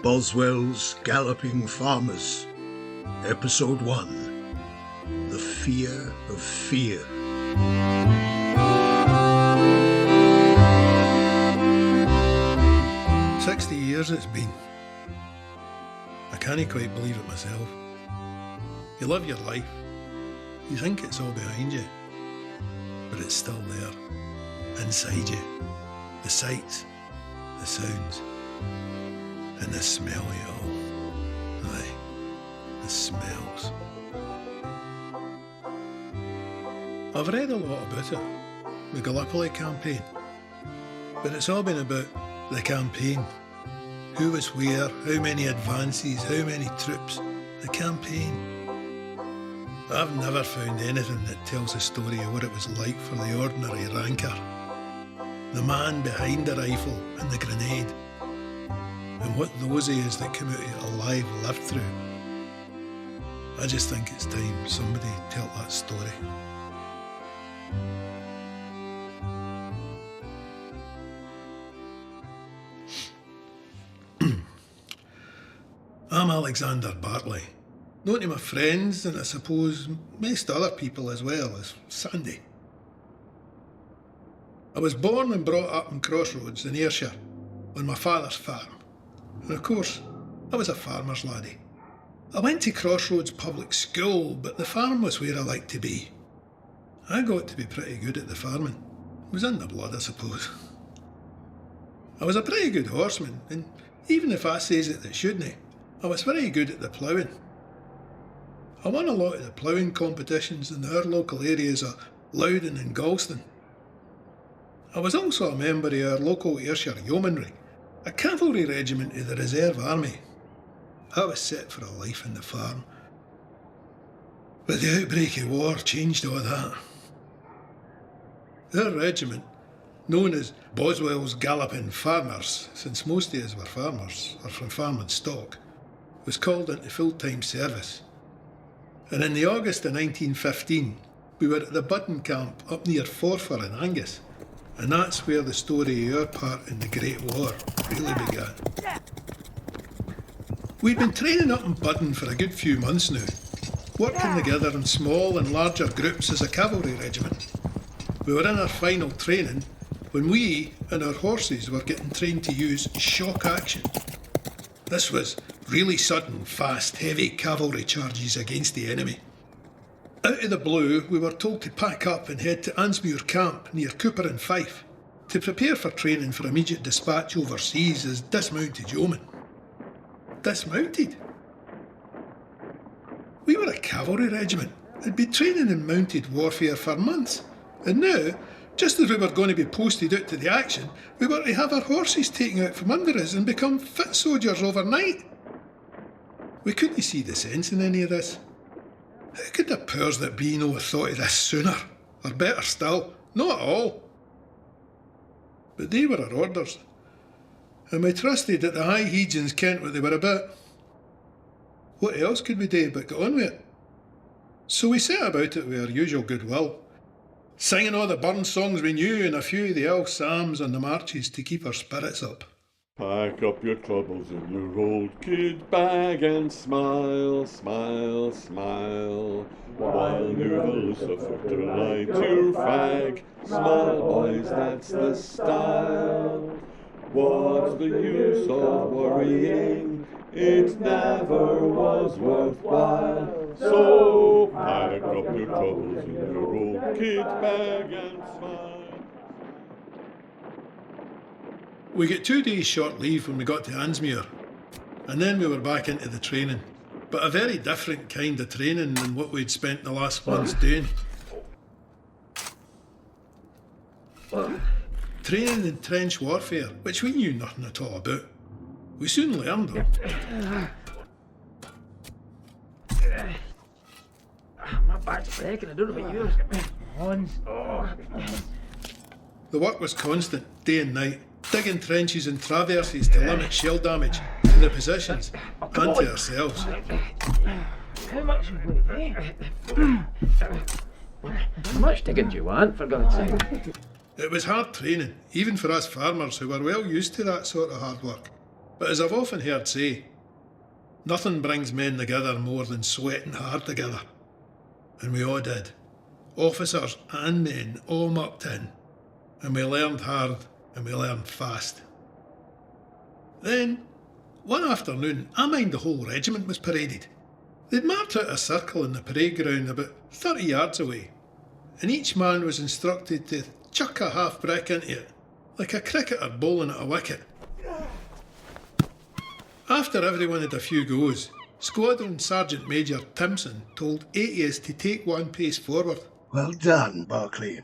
Boswell'S Galloping Farmers, Episode 1, The Fear of Fear. Years it's been. I can't quite believe it myself. You live your life, you think it's all behind you, but it's still there, inside you. The sights, the sounds, and the smell of it all. Aye, the smells. I've read a lot about it, the Gallipoli campaign, but it's all been about the campaign. Who was where, how many advances, how many troops, the campaign. I've never found anything that tells the story of what it was like for the ordinary ranker, the man behind the rifle and the grenade, and what those of us that come out of it alive lived through. I just think it's time somebody tell that story. I'm Alexander Barclay, known to my friends and I suppose most other people as well as Sandy. I was born and brought up in Crossroads in Ayrshire, on my father's farm. And of course, I was a farmer's laddie. I went to Crossroads public school, but the farm was where I liked to be. I got to be pretty good at the farming. It was in the blood, I suppose. I was a pretty good horseman, and even if I says it that shouldn't, I was very good at the ploughing. I won a lot of the ploughing competitions in our local areas of Loudon and Galston. I was also a member of our local Ayrshire Yeomanry, a cavalry regiment of the reserve army. I was set for a life in the farm. But the outbreak of war changed all that. Our regiment, known as Boswell'S Galloping Farmers, since most of us were farmers or from farming stock, was called into full-time service. And in the August of 1915, we were at the budding camp up near Forfar in Angus, and that's where the story of our part in the Great War really began. We'd been training up in Budden for a good few months now, working together in small and larger groups as a cavalry regiment. We were in our final training when we and our horses were getting trained to use shock action. This was really sudden, fast, heavy cavalry charges against the enemy. Out of the blue, we were told to pack up and head to Ansmuir Camp near Cooper and Fife to prepare for training for immediate dispatch overseas as dismounted yeomen. Dismounted? We were a cavalry regiment, had been training in mounted warfare for months, and now, just as we were going to be posted out to the action, we were to have our horses taken out from under us and become fit soldiers overnight. We couldn't see the sense in any of this. How could the powers that be no have thought of this sooner? Or better still, not at all. But they were our orders, and we trusted that the high heegians kent what they were about. What else could we do but get on with it? So we set about it with our usual goodwill, singing all the burn songs we knew and a few of the old psalms on the marches to keep our spirits up. Pack up your troubles in your old kid bag and smile, smile, smile, while you're the Lucifer to light your fag. Smile, boys, that's the style. What's the use of worrying? It never was worthwhile. So pack up your troubles in your old kid bag and smile. We got 2 days short leave when we got to Ansmuir, and then we were back into the training, but a very different kind of training than what we'd spent the last months doing. Training in trench warfare, which we knew nothing at all about. We soon learned though. My back's breaking, I don't know about yours. Hands. The work was constant, day and night, digging trenches and traverses to limit shell damage to the positions and to ourselves. How much are we doing? How much digging do you want, for God's sake? It was hard training, even for us farmers who were well used to that sort of hard work. But as I've often heard say, nothing brings men together more than sweating hard together. And we all did. Officers and men all mucked in. And we learned hard and we learned fast. Then, one afternoon, I mind the whole regiment was paraded. They'd marked out a circle in the parade ground about 30 yards away, and each man was instructed to chuck a half brick into it, like a cricketer bowling at a wicket. After everyone had a few goes, Squadron Sergeant Major Timpson told 80 us to take one pace forward. Well done, Barclay.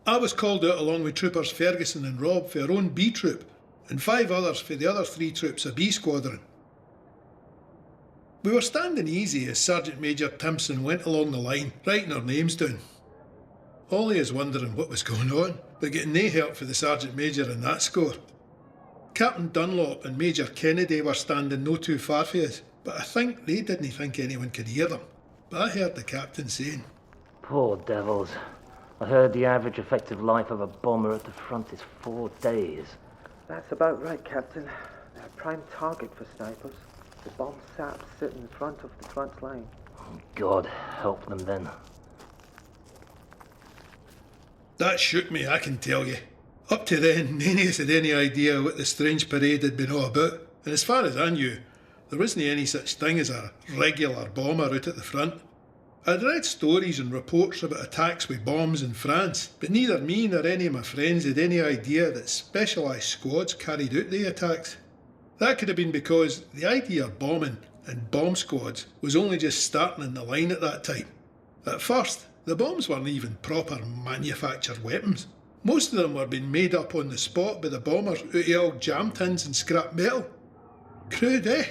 I was called out along with troopers Ferguson and Robb for our own B troop, and 5 others for the other 3 troops of B Squadron. We were standing easy as Sergeant Major Timpson went along the line, writing our names down. Ollie is wondering what was going on, but getting no help for the Sergeant Major in that score. Captain Dunlop and Major Kennedy were standing no too far from us, but I think they didn't think anyone could hear them. But I heard the captain saying, "Poor devils. I heard the average effective life of a bomber at the front is 4 days. That's about right, Captain. They're a prime target for snipers. The bomb saps sit in front of the front line. God help them then." That shook me, I can tell you. Up to then, none of us had any idea what the strange parade had been all about, and as far as I knew, there wasn't any such thing as a regular bomber out at the front. I'd read stories and reports about attacks with bombs in France, but neither me nor any of my friends had any idea that specialised squads carried out the attacks. That could have been because the idea of bombing and bomb squads was only just starting in the line at that time. At first, the bombs weren't even proper manufactured weapons. Most of them were being made up on the spot by the bombers out of old jam tins and scrap metal. Crude, eh?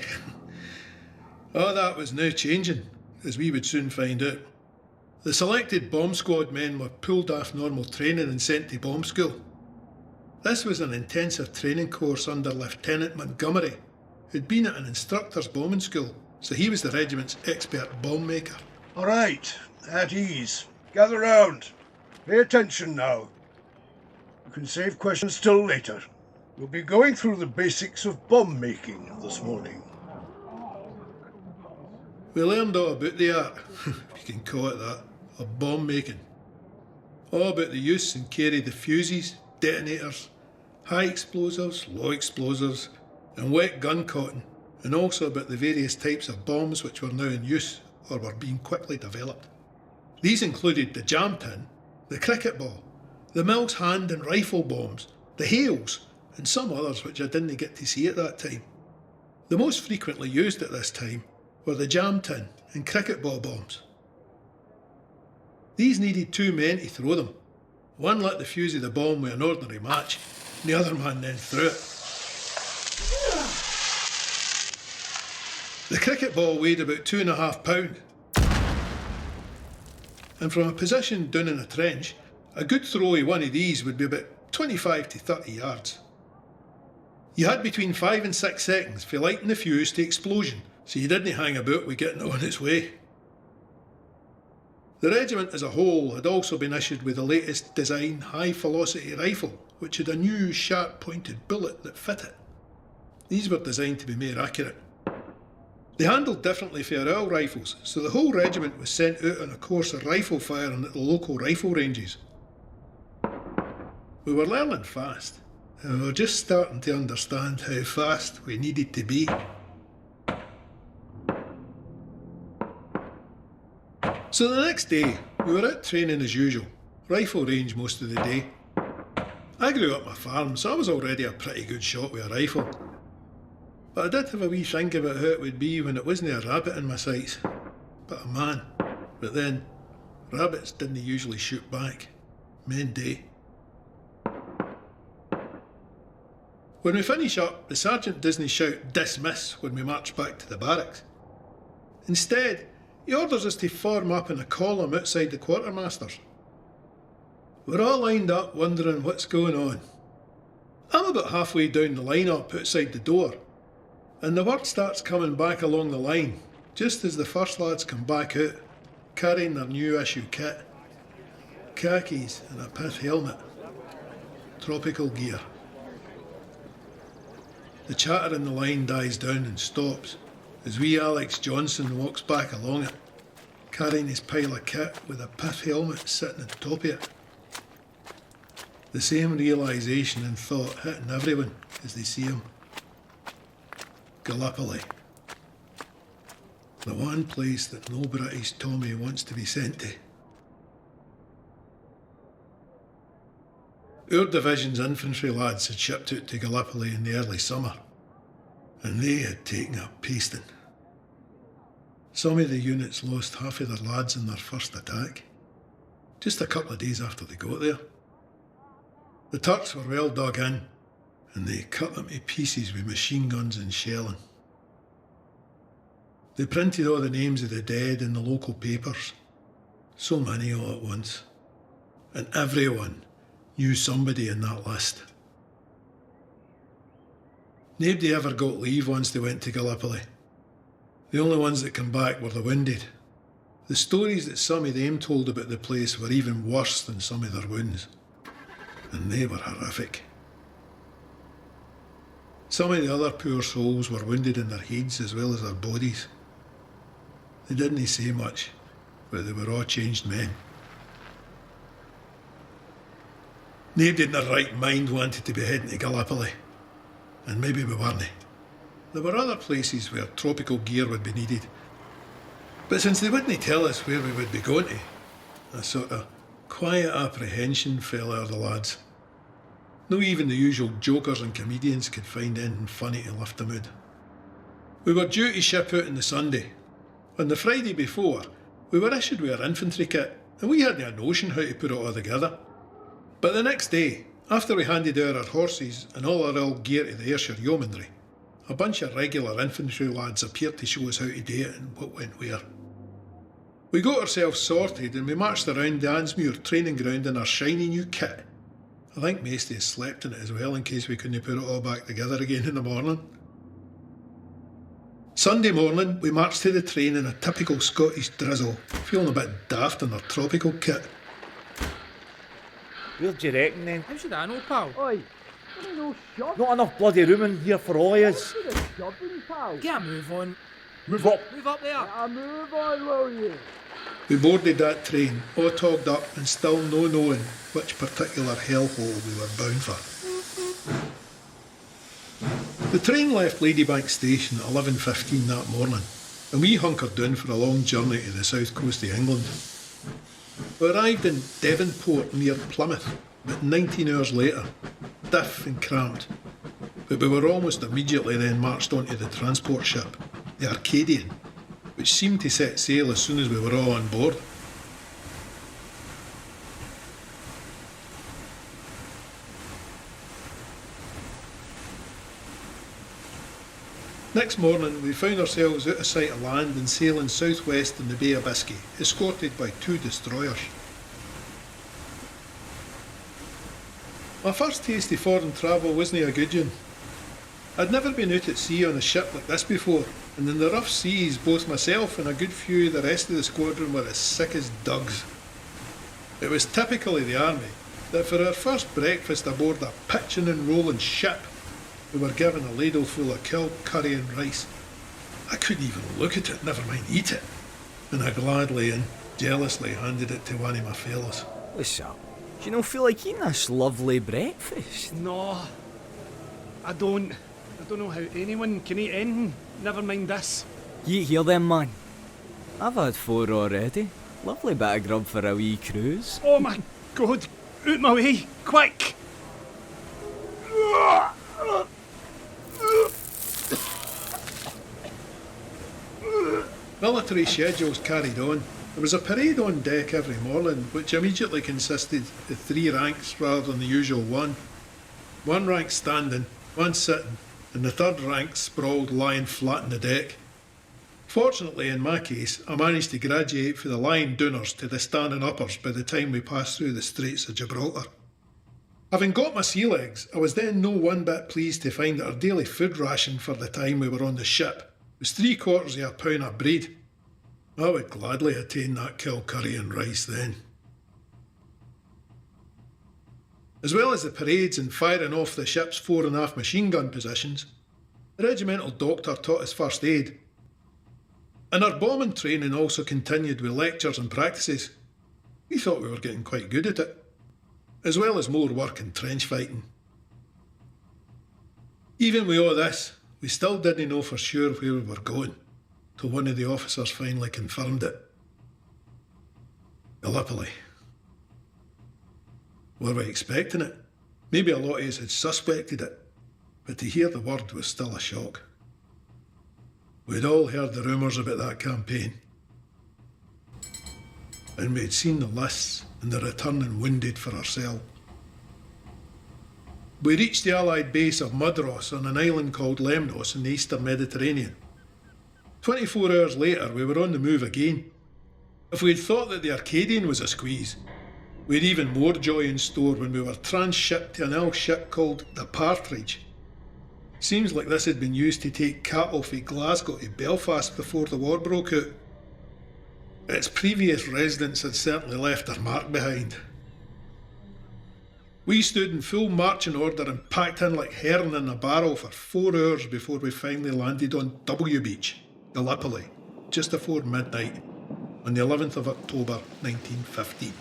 All that was now changing, as we would soon find out. The selected bomb squad men were pulled off normal training and sent to bomb school. This was an intensive training course under Lieutenant Montgomery, who'd been at an instructor's bombing school, so he was the regiment's expert bomb maker. All right, at ease. Gather round. Pay attention now. You can save questions till later. We'll be going through the basics of bomb making this morning. We learned all about the art, if you can call it that, of bomb making. All about the use and carry of the fuses, detonators, high explosives, low explosives, and wet gun cotton, and also about the various types of bombs which were now in use or were being quickly developed. These included the jam tin, the cricket ball, the Mills hand and rifle bombs, the hails, and some others which I didn't get to see at that time. The most frequently used at this time were the jam tin and cricket ball bombs. These needed 2 men to throw them. One lit the fuse of the bomb with an ordinary match, and the other man then threw it. The cricket ball weighed about 2.5 pounds. And from a position down in a trench, a good throw of one of these would be about 25 to 30 yards. You had between 5 and 6 seconds for lighting the fuse to explosion, so you didn't hang about with getting it on its way. The regiment as a whole had also been issued with the latest design high-velocity rifle, which had a new sharp-pointed bullet that fit it. These were designed to be more accurate. They handled differently for our oil rifles, so the whole regiment was sent out on a course of rifle firing at the local rifle ranges. We were learning fast, and we were just starting to understand how fast we needed to be. So the next day, we were out training as usual, rifle range most of the day. I grew up on a farm, so I was already a pretty good shot with a rifle. But I did have a wee think about how it would be when it wasn't a rabbit in my sights, but a man. But then, rabbits didn't usually shoot back. Men do. When we finish up, the sergeant doesn't shout "dismiss" when we march back to the barracks. Instead, he orders us to form up in a column outside the quartermaster's. We're all lined up wondering what's going on. I'm about halfway down the line-up outside the door, and the word starts coming back along the line, just as the first lads come back out, carrying their new issue kit. Khakis and a pith helmet. Tropical gear. The chatter in the line dies down and stops as wee Alex Johnson walks back along it, carrying his pile of kit with a pith helmet sitting at the top of it. The same realisation and thought hitting everyone as they see him. Gallipoli. The one place that no British Tommy wants to be sent to. Our division's infantry lads had shipped out to Gallipoli in the early summer, and they had taken a pasting. Some of the units lost half of their lads in their first attack, just a couple of days after they got there. The Turks were well dug in, and they cut them to pieces with machine guns and shelling. They printed all the names of the dead in the local papers, so many all at once, and everyone knew somebody in that list. Nobody ever got leave once they went to Gallipoli. The only ones that came back were the wounded. The stories that some of them told about the place were even worse than some of their wounds, and they were horrific. Some of the other poor souls were wounded in their heads as well as their bodies. They didn't say much, but they were all changed men. Nobody in their right mind wanted to be heading to Gallipoli, and maybe we weren't. There were other places where tropical gear would be needed, but since they wouldn't tell us where we would be going to, a sort of quiet apprehension fell over the lads. No even the usual jokers and comedians could find anything funny to lift the mood. We were due to ship out on the Sunday. On the Friday before, we were issued with our infantry kit, and we hadn't a notion how to put it all together. But the next day, after we handed over our horses and all our old gear to the Ayrshire Yeomanry, a bunch of regular infantry lads appeared to show us how to do it and what went where. We got ourselves sorted and we marched around the Ansmuir training ground in our shiny new kit. I think most of us slept in it as well in case we couldn't put it all back together again in the morning. Sunday morning, we marched to the train in a typical Scottish drizzle, feeling a bit daft in our tropical kit. Where do you reckon then? How should I know, pal? Oi, there ain't no shop. Not enough bloody room in here for all of us. Where's the shopping, pal? Get a move on. Move up. Move up there. Move on, will you? We boarded that train, all togged up and still no knowing which particular hellhole we were bound for. The train left Ladybank station at 11:15 that morning, and we hunkered down for a long journey to the south coast of England. We arrived in Devonport near Plymouth, but 19 hours later, stiff and cramped. But we were almost immediately then marched onto the transport ship, the Arcadian, which seemed to set sail as soon as we were all on board. Next morning, we found ourselves out of sight of land and sailing southwest in the Bay of Biscay, escorted by 2 destroyers. My first taste of foreign travel wasn't a good one. I'd never been out at sea on a ship like this before, and in the rough seas both myself and a good few of the rest of the squadron were as sick as dogs. It was typical of the army that for our first breakfast aboard a pitching and rolling ship, we were given a ladle full of killed curry and rice. I couldn't even look at it, never mind eat it, and I gladly and jealously handed it to one of my fellows. What's up? Do you not feel like eating this lovely breakfast? No, I don't. I don't know how anyone can eat anything, never mind this. You eat here then, man. I've had 4 already. Lovely bit of grub for a wee cruise. Oh my god, out my way, quick! Military schedules carried on. There was a parade on deck every morning, which immediately consisted of 3 ranks rather than the usual one. 1 rank standing, 1 sitting, and the 3rd rank sprawled lying flat on the deck. Fortunately, in my case, I managed to graduate from the lying downers to the standing uppers by the time we passed through the Straits of Gibraltar. Having got my sea legs, I was then no one bit pleased to find that our daily food ration for the time we were on the ship was 3/4 of a pound of bread. I would gladly attain that kill curry and rice then. As well as the parades and firing off the ship's 4.5 machine gun positions, The regimental doctor taught us first aid, and our bombing training also continued with lectures and practices. We thought we were getting quite good at it, as well as more work in trench fighting. Even with all this, we still didn't know for sure where we were going, till one of the officers finally confirmed it. Gallipoli. Were we expecting it? Maybe a lot of us had suspected it, but to hear the word was still a shock. We'd all heard the rumours about that campaign, and we had seen the lists and the returning wounded for ourselves. We reached the Allied base of Mudros on an island called Lemnos in the eastern Mediterranean. 24 hours later, we were on the move again. If we'd thought that the Arcadian was a squeeze, we had even more joy in store when we were transshipped to an old ship called the Partridge. Seems like this had been used to take cattle from Glasgow to Belfast before the war broke out. Its previous residents had certainly left their mark behind. We stood in full marching order and packed in like herring in a barrel for 4 hours before we finally landed on W Beach, Gallipoli, just before midnight on the 11th of October 1915.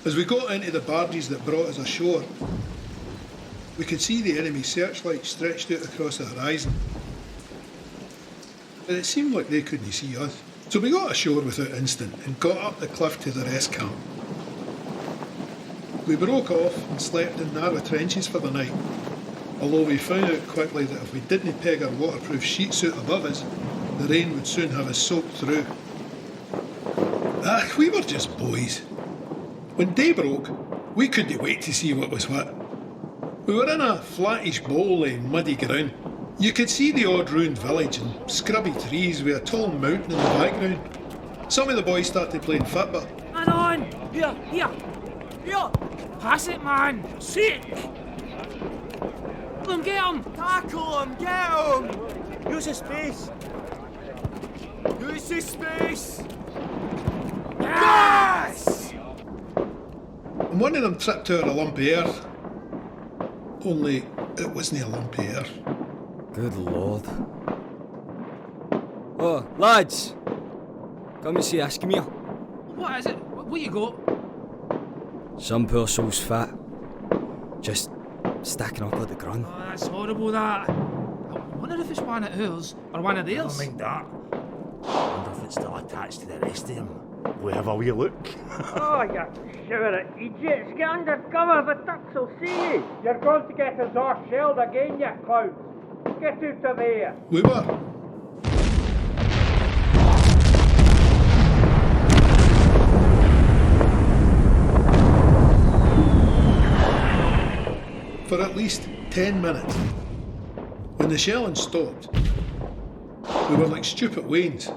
As we got into the barges that brought us ashore, we could see the enemy searchlights stretched out across the horizon. But it seemed like they couldn't see us. So we got ashore without incident and got up the cliff to the rest camp. We broke off and slept in narrow trenches for the night, although we found out quickly that if we didn't peg our waterproof sheets out above us, the rain would soon have us soaked through. We were just boys. When day broke, we couldn't wait to see what was what. We were in a flattish bowl of muddy ground. You could see the odd ruined village and scrubby trees with a tall mountain in the background. Some of the boys started playing football. Man on! Here! Pass it, man! Sick! Get him! Tackle him! Get him! Use the space! Use the space! Yes! And one of them tripped over a lump of earth. Only it wasn't a lump of earth. Good lord. Oh, lads! Come and see Askimir. What is it? What you got? Some poor soul's fat. Just stacking up at the ground. Oh, that's horrible, that. I wonder if it's one of ours or one of theirs. I don't mind that. I wonder if it's still attached to the rest of them. We'll have a wee look. Oh, you shower of idiots. Get under cover, the ducks will see you. You're going to get us all shelled again, you clowns. Get out of there. We were. For at least 10 minutes. When the shelling stopped, we were like stupid wains.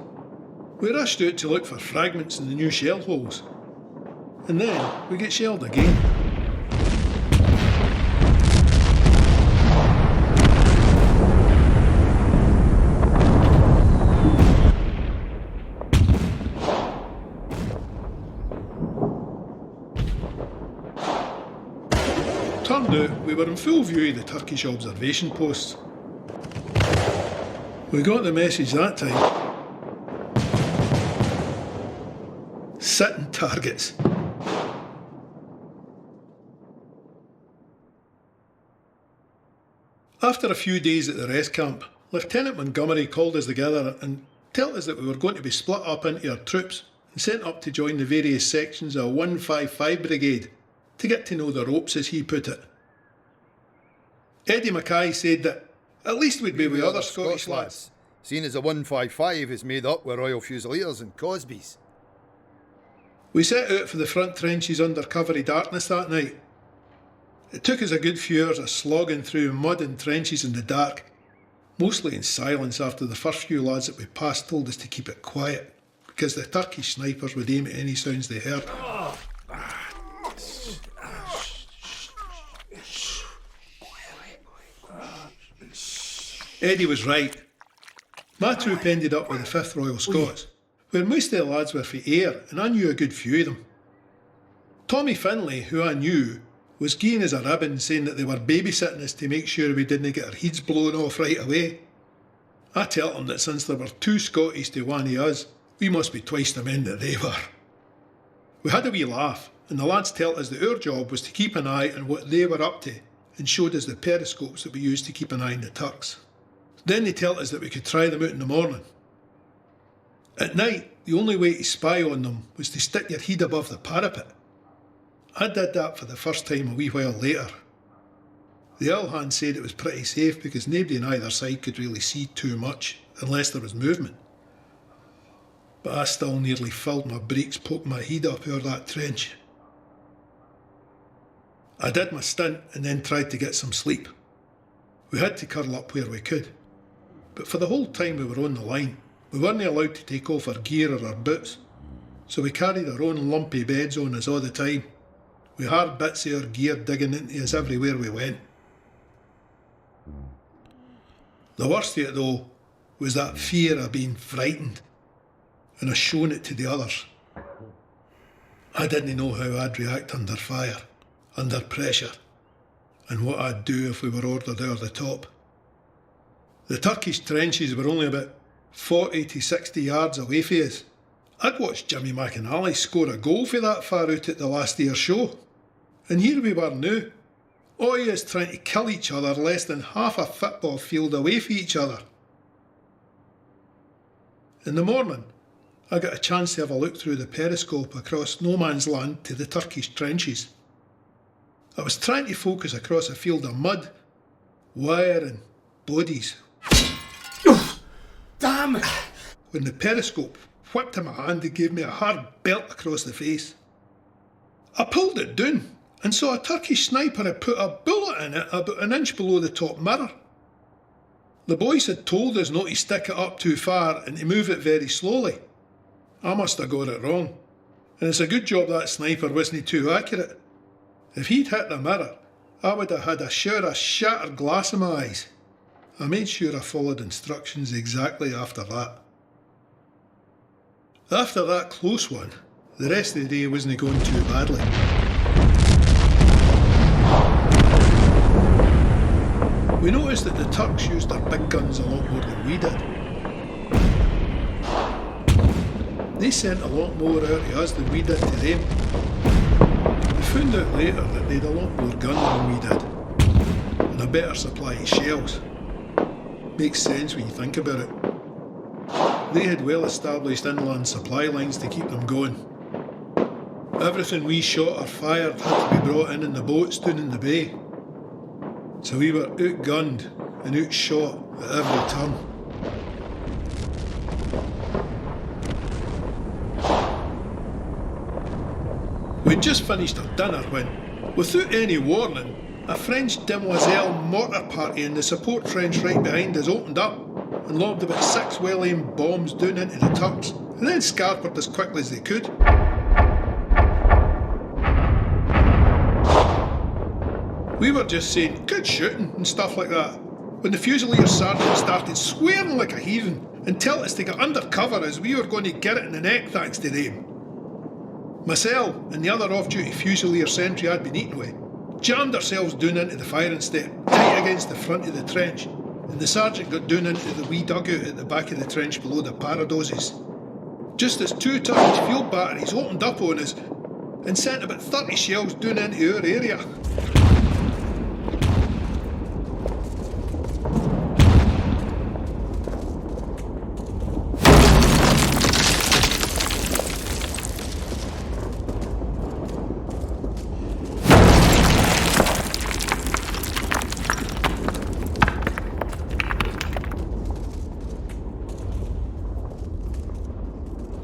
We rushed out to look for fragments in the new shell holes. And then we get shelled again. Turned out we were in full view of the Turkish observation posts. We got the message that time. Sitting targets. After a few days at the rest camp, Lieutenant Montgomery called us together and told us that we were going to be split up into our troops and sent up to join the various sections of 155 Brigade to get to know the ropes, as he put it. Eddie Mackay said that at least we'd be with other Scottish lads. Seeing as the 155 is made up with Royal Fusiliers and Cosbys. We set out for the front trenches under cover of darkness that night. It took us a good few hours of slogging through mud and trenches in the dark, mostly in silence after the first few lads that we passed told us to keep it quiet, because the Turkish snipers would aim at any sounds they heard. Eddie was right. My troop ended up with the 5th Royal Scots, where most of the lads were for Ayr, and I knew a good few of them. Tommy Finlay, who I knew, was keen as a ribbon, saying that they were babysitting us to make sure we didn't get our heads blown off right away. I tell them that since there were 2 Scotties to one of us, we must be twice the men that they were. We had a wee laugh, and the lads told us that our job was to keep an eye on what they were up to, and showed us the periscopes that we used to keep an eye on the Turks. Then they told us that we could try them out in the morning. At night, the only way to spy on them was to stick your head above the parapet. I did that for the first time a wee while later. The old hand said it was pretty safe because nobody on either side could really see too much unless there was movement. But I still nearly filled my breeks poking my head up out of that trench. I did my stint and then tried to get some sleep. We had to curl up where we could. But for the whole time we were on the line, we weren't allowed to take off our gear or our boots. So we carried our own lumpy beds on us all the time, with hard bits of our gear digging into us everywhere we went. The worst of it though was that fear of being frightened, and of showing it to the others. I didn't know how I'd react under fire, under pressure, and what I'd do if we were ordered over the top. The Turkish trenches were only about 40 to 60 yards away from us. I'd watched Jimmy McAnally score a goal for that far out at the last year's show. And here we were now, all of us trying to kill each other less than half a football field away from each other. In the morning, I got a chance to have a look through the periscope across no man's land to the Turkish trenches. I was trying to focus across a field of mud, wire and bodies. Damn! When the periscope whipped in my hand, it gave me a hard belt across the face. I pulled it down and saw a Turkish sniper had put a bullet in it about an inch below the top mirror. The boys had told us not to stick it up too far and to move it very slowly. I must have got it wrong, and it's a good job that sniper wasn't too accurate. If he'd hit the mirror, I would have had a shower of shattered glass in my eyes. I made sure I followed instructions exactly after that. After that close one, the rest of the day wasn't going too badly. We noticed that the Turks used their big guns a lot more than we did. They sent a lot more out to us than we did to them. We found out later that they had a lot more guns than we did, and a better supply of shells. Makes sense when you think about it. They had well-established inland supply lines to keep them going. Everything we shot or fired had to be brought in the boats down in the bay. So we were outgunned and outshot at every turn. We'd just finished our dinner when, without any warning, a French demoiselle mortar party in the support trench right behind us opened up and lobbed about 6 well-aimed bombs down into the Turks, and then scarpered as quickly as they could. We were just saying, good shooting and stuff like that, when the Fusilier sergeant started swearing like a heathen and telling us to get under cover as we were going to get it in the neck thanks to them. Myself and the other off-duty Fusilier sentry I'd been eating with jammed ourselves down into the firing step, tight against the front of the trench, and the sergeant got down into the wee dugout at the back of the trench below the paradoses. Just as 2 Turkish field batteries opened up on us and sent about 30 shells down into our area.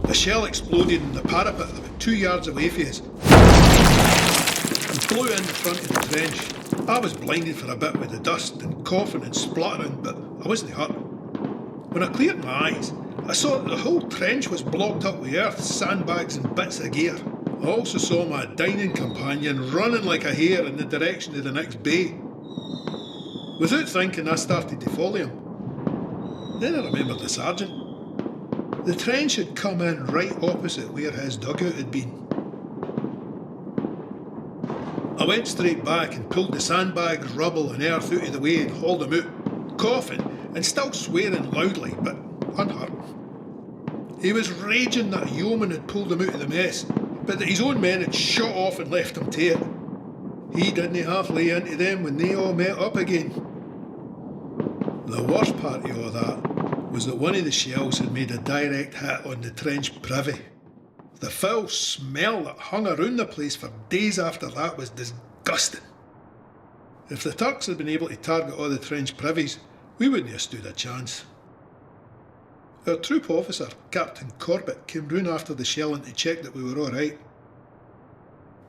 A shell exploded in the parapet about 2 yards away from us and flew in the front of the trench. I was blinded for a bit with the dust and coughing and spluttering, but I wasn't hurt. When I cleared my eyes, I saw that the whole trench was blocked up with earth, sandbags and bits of gear. I also saw my dining companion running like a hare in the direction of the next bay. Without thinking, I started to follow him. Then I remembered the sergeant. The trench had come in right opposite where his dugout had been. I went straight back and pulled the sandbags, rubble and earth out of the way and hauled him out, coughing and still swearing loudly, but unhurt. He was raging that a yeoman had pulled him out of the mess, but that his own men had shot off and left him to it. He didn't half lay into them when they all met up again. The worst part of all that was that one of the shells had made a direct hit on the trench privy. The foul smell that hung around the place for days after that was disgusting. If the Turks had been able to target all the trench privies, we wouldn't have stood a chance. Our troop officer, Captain Corbett, came round after the shelling to check that we were all right.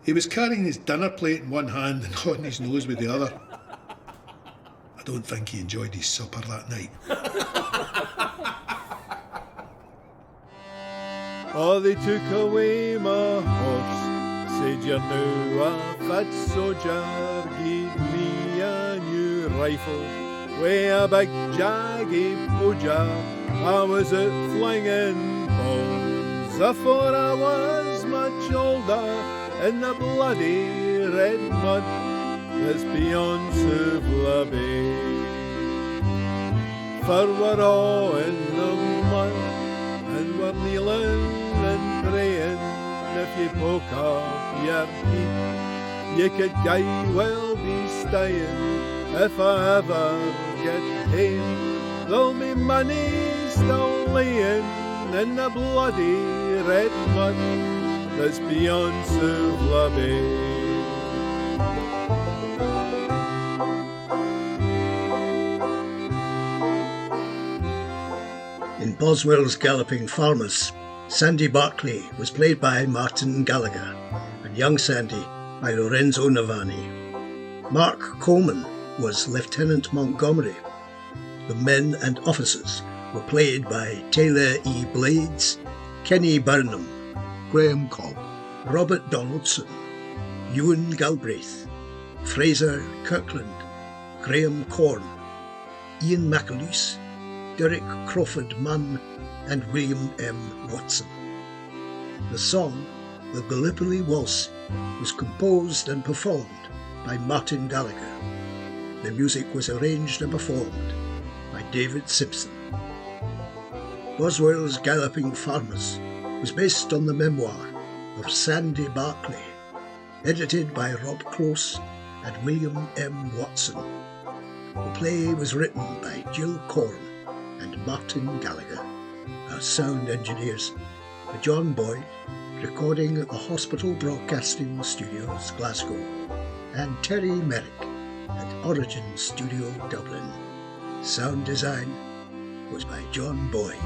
He was carrying his dinner plate in one hand and holding his nose with the other. I don't think he enjoyed his supper that night. Oh, they took away my horse, said you're now a fit soldier, gave me a new rifle, with a big jaggy boja, I was out flinging bombs, afore I was much older, in the bloody red mud, that's beyond Suvla Bay. For we're all in the mud, and we're kneeling and praying, if you poke up your feet, you could guy well be staying, if I ever get home. There'll be money still laying in the bloody red mud, that's beyond Suvla Bay. In Boswell'S Galloping Farmers, Sandy Barclay was played by Martin Gallagher and young Sandy by Lorenzo Navani. Mark Coleman was Lieutenant Montgomery. The men and officers were played by Taylor E. Blades, Kenny Burnham, Graham Cobb, Robert Donaldson, Ewan Galbraith, Fraser Kirkland, Graham Corn, Ian McAloose, Derek Crawford Munn and William M. Watson. The song, the Gallipoli Waltz, was composed and performed by Martin Gallagher. The music was arranged and performed by David Simpson. Boswell'S Galloping Farmers was based on the memoir of Sandy Barclay, edited by Rob Close and William M. Watson. The play was written by Jill Corn and Martin Gallagher. Our sound engineers were John Boyd, recording at the Hospital Broadcasting Studios, Glasgow, and Terry Merrick at Origin Studio, Dublin. Sound design was by John Boyd.